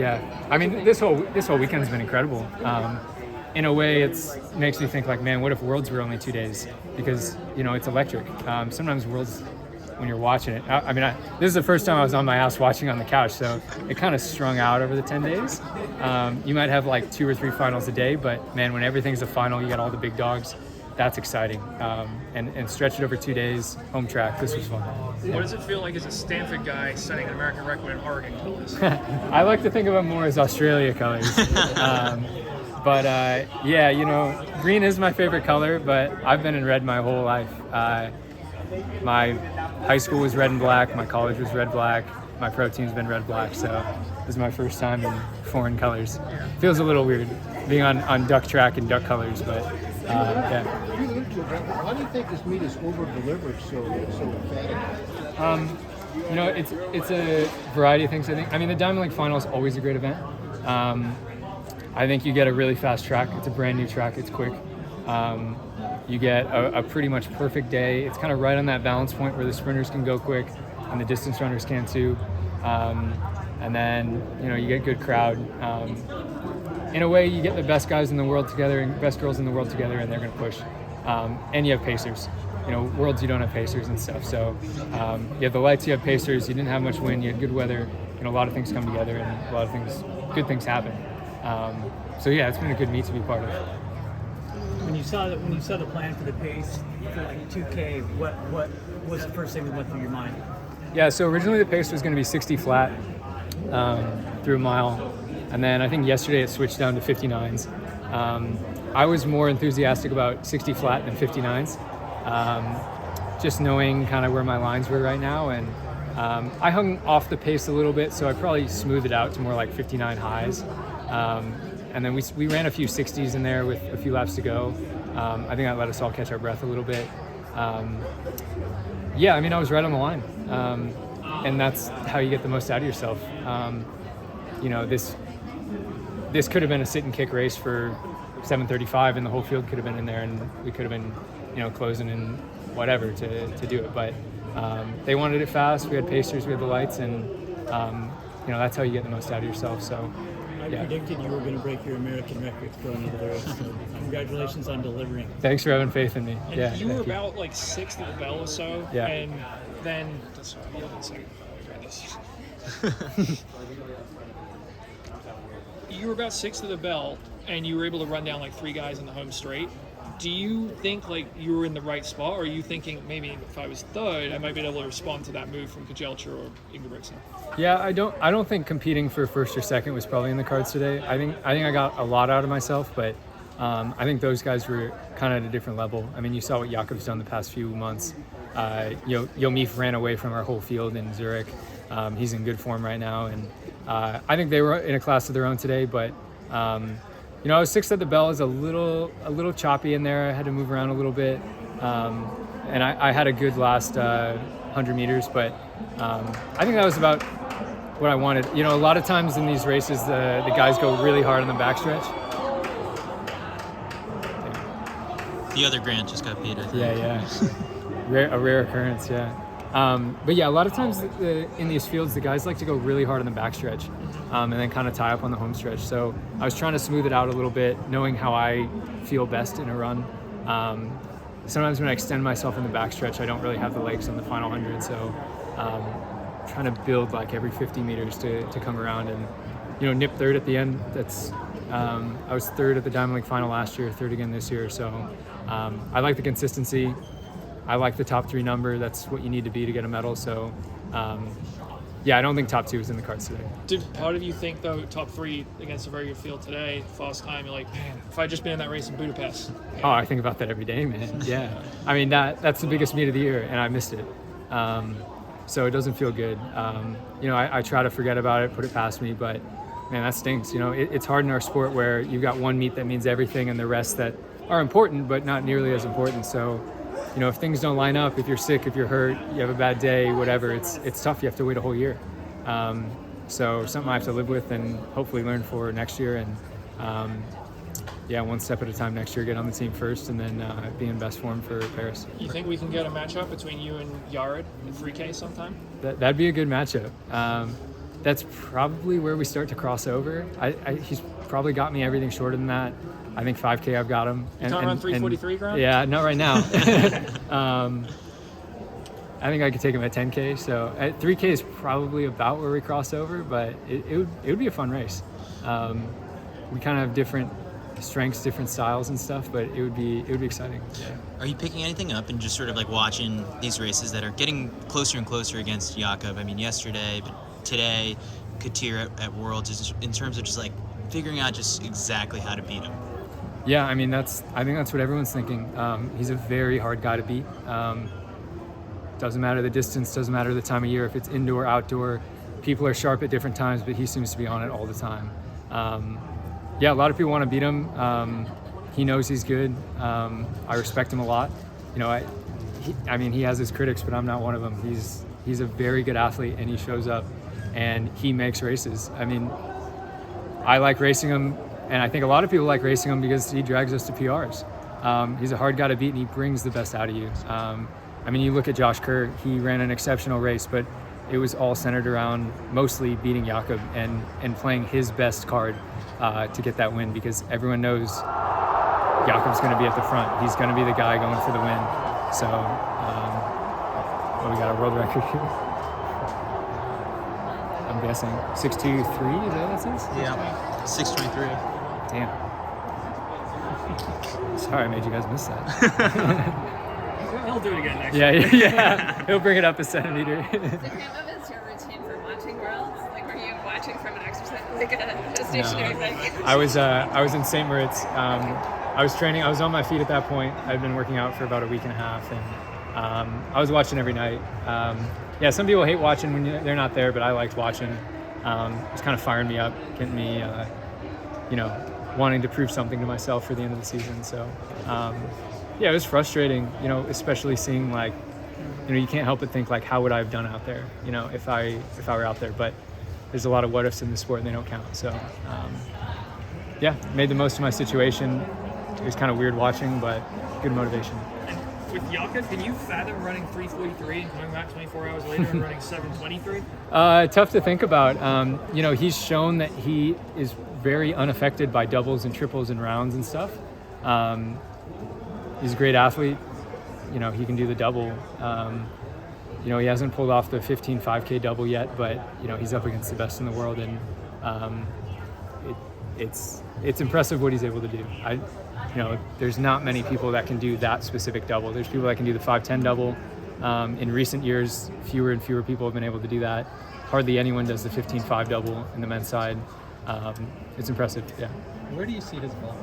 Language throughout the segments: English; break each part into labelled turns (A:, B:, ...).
A: Yeah, I mean, this whole weekend's been incredible. In a way, it makes me think like, man, what if Worlds were only 2 days? Because it's electric. Sometimes Worlds, when you're watching it, this is the first time I was on my ass watching on the couch, so it kind of strung out over the 10 days. You might have like 2 or 3 finals a day, but man, when everything's a final, you got all the big dogs. That's exciting. And stretch it over 2 days, home track. This was fun.
B: What does it feel like as a Stanford guy setting an American record in Oregon colors?
A: I like to think of them more as Australia colors. But green is my favorite color, but I've been in red my whole life. My high school was red and black, my college was red black, my pro team's been red black, so this is my first time in foreign colors. Feels a little weird being on duck track and duck colors, but yeah.
C: How do you think this meet is over-delivered so emphatically?
A: It's a variety of things, I think. I mean, the Diamond League Final is always a great event. I think you get a really fast track. It's a brand new track. It's quick. You get a pretty much perfect day. It's kind of right on that balance point where the sprinters can go quick and the distance runners can too. And then, you get a good crowd. In a way, you get the best guys in the world together and best girls in the world together, and they're going to push. And you have pacers. Worlds, you don't have pacers and stuff. So you have the lights, you have pacers. You didn't have much wind. You had good weather. A lot of things come together, and a lot of good things happen. So yeah, it's been a good meet to be part of.
D: When you saw the plan for the pace for like 2K, what was the first thing that went through your mind?
A: Yeah, so originally the pace was going to be 60 flat through a mile, and then I think yesterday it switched down to 59s. I was more enthusiastic about 60 flat than 59s, just knowing kind of where my lines were right now, and I hung off the pace a little bit, so I probably smoothed it out to more like 59 highs. And then we ran a few 60s in there with a few laps to go. I think that let us all catch our breath a little bit. I was right on the line. And that's how you get the most out of yourself. This could have been a sit and kick race for 7:35, and the whole field could have been in there, and we could have been, closing in whatever to do it. But they wanted it fast. We had pacers, we had the lights, and that's how you get the most out of yourself. So.
D: I predicted you were going to break your American records going into the race. So congratulations on delivering.
A: Thanks for having faith in me.
B: And you were about like 6th of the bell or so.
A: Yeah.
B: And then you were about 6th of the bell, and you were able to run down like 3 guys in the home straight. Do you think like you were in the right spot, or are you thinking maybe if I was 3rd, I might be able to respond to that move from Kajelcha or Ingebrigtsen? Yeah,
A: I don't think competing for 1st or 2nd was probably in the cards today. I think I got a lot out of myself, but I think those guys were kind of at a different level. I mean, you saw what Jakob's done the past few months. Yomif ran away from our whole field in Zurich. He's in good form right now, and I think they were in a class of their own today, but. I was 6th at the bell. Is a little choppy in there. I had to move around a little bit, and I had a good last 100 meters. But I think that was about what I wanted. A lot of times in these races, the guys go really hard on the backstretch.
E: The other Grant just got beat, I think.
A: Yeah. A rare occurrence, yeah. But yeah, a lot of times in these fields, the guys like to go really hard on the backstretch and then kind of tie up on the home stretch. So I was trying to smooth it out a little bit, knowing how I feel best in a run. Sometimes when I extend myself in the backstretch, I don't really have the legs on the final 100. So trying to build like every 50 meters to come around and, nip 3rd at the end. That's I was 3rd at the Diamond League Final last year, 3rd again this year. So I like the consistency. I like the top 3 number. That's what you need to be to get a medal. So, I don't think top 2 is in the cards today.
B: Did part of you think, though, top 3 against a very good field today, fast time, you're like, man, if I just been in that race in Budapest?
A: Oh, I think about that every day, man. Yeah. I mean, that's the biggest meet of the year, and I missed it. So it doesn't feel good. I try to forget about it, put it past me, but, man, that stinks. It's hard in our sport where you've got one meet that means everything and the rest that are important but not nearly as important. So, if things don't line up, if you're sick, if you're hurt, you have a bad day, whatever, it's tough. You have to wait a whole year. So something I have to live with and hopefully learn for next year. And one step at a time next year, get on the team first, and then be in best form for Paris.
B: You think we can get a matchup between you and Yared in 3K sometime?
A: That'd be a good matchup. that's probably where we start to cross over. He's probably got me everything shorter than that. I think 5K I've got him.
B: You can't run 3:43 ground?
A: Yeah, not right now. I think I could take him at 10K. So at 3K is probably about where we cross over, but it would be a fun race. We kind of have different strengths, different styles and stuff, but it would be exciting. Yeah.
E: Are you picking anything up and just sort of like watching these races that are getting closer and closer against Jakob? I mean, yesterday, but today, Katir at Worlds, is in terms of just like figuring out just exactly how to beat him.
A: Yeah, I think that's what everyone's thinking. He's a very hard guy to beat. Doesn't matter the distance, doesn't matter the time of year, if it's indoor, outdoor. People are sharp at different times, but he seems to be on it all the time. Yeah, a lot of people want to beat him. He knows he's good. I respect him a lot. You know, he has his critics, but I'm not one of them. He's a very good athlete, and he shows up, and he makes races. I mean, I like racing him, and I think a lot of people like racing him because he drags us to PRs. He's a hard guy to beat, and he brings the best out of you. I mean, you look at Josh Kerr, he ran an exceptional race, but it was all centered around mostly beating Jakob and playing his best card to get that win, because everyone knows Jakob's going to be at the front. He's going to be the guy going for the win. So, we got a world record here. I'm guessing 6:23, is that what it says?
E: Yeah, 6:23.
A: Damn. Sorry I made you guys miss that.
B: He'll do it again next
A: Yeah. He'll bring it up a centimeter.
F: So kind of is your routine for watching Worlds? Like, were you watching from an exercise, like a stationary thing?
A: I was in St. Moritz. I was training. I was on my feet at that point. I'd been working out for about a week and a half, and I was watching every night. Yeah, some people hate watching when they're not there, but I liked watching. It's kind of firing me up, getting me, wanting to prove something to myself for the end of the season. So, yeah, it was frustrating, especially seeing you can't help but think how would I have done out there, if I were out there. But there's a lot of what ifs in the sport and they don't count. So, yeah, made the most of my situation. It was kind of weird watching, but good motivation.
B: And with Jakob, can you fathom running 3:43 and coming back 24 hours later and running 7:23?
A: Tough to think about. He's shown that he is very unaffected by doubles and triples and rounds and stuff. He's a great athlete. He can do the double. He hasn't pulled off the 15 5K double yet, but he's up against the best in the world, and it's impressive what he's able to do. There's not many people that can do that specific double. There's people that can do the 5-10 double. In recent years, fewer and fewer people have been able to do that. Hardly anyone does the 15-5 double in the men's side. It's impressive, yeah.
C: Where do you see his ball?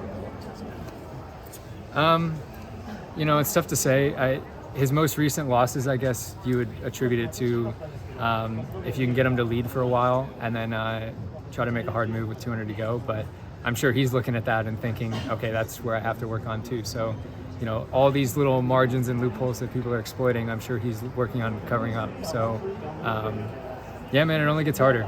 A: It's tough to say. His most recent losses, I guess you would attribute it to if you can get him to lead for a while and then try to make a hard move with 200 to go. But I'm sure he's looking at that and thinking, okay, that's where I have to work on too. So, all these little margins and loopholes that people are exploiting, I'm sure he's working on covering up. So, yeah, man, it only gets harder.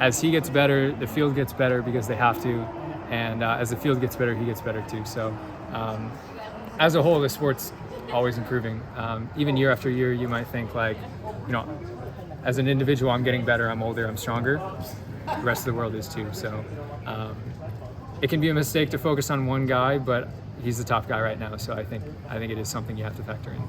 A: As he gets better, the field gets better because they have to. And as the field gets better, he gets better too. So as a whole, the sport's always improving. Even year after year, you might think as an individual, I'm getting better, I'm older, I'm stronger. The rest of the world is too. So it can be a mistake to focus on one guy, but he's the top guy right now. So I think it is something you have to factor in.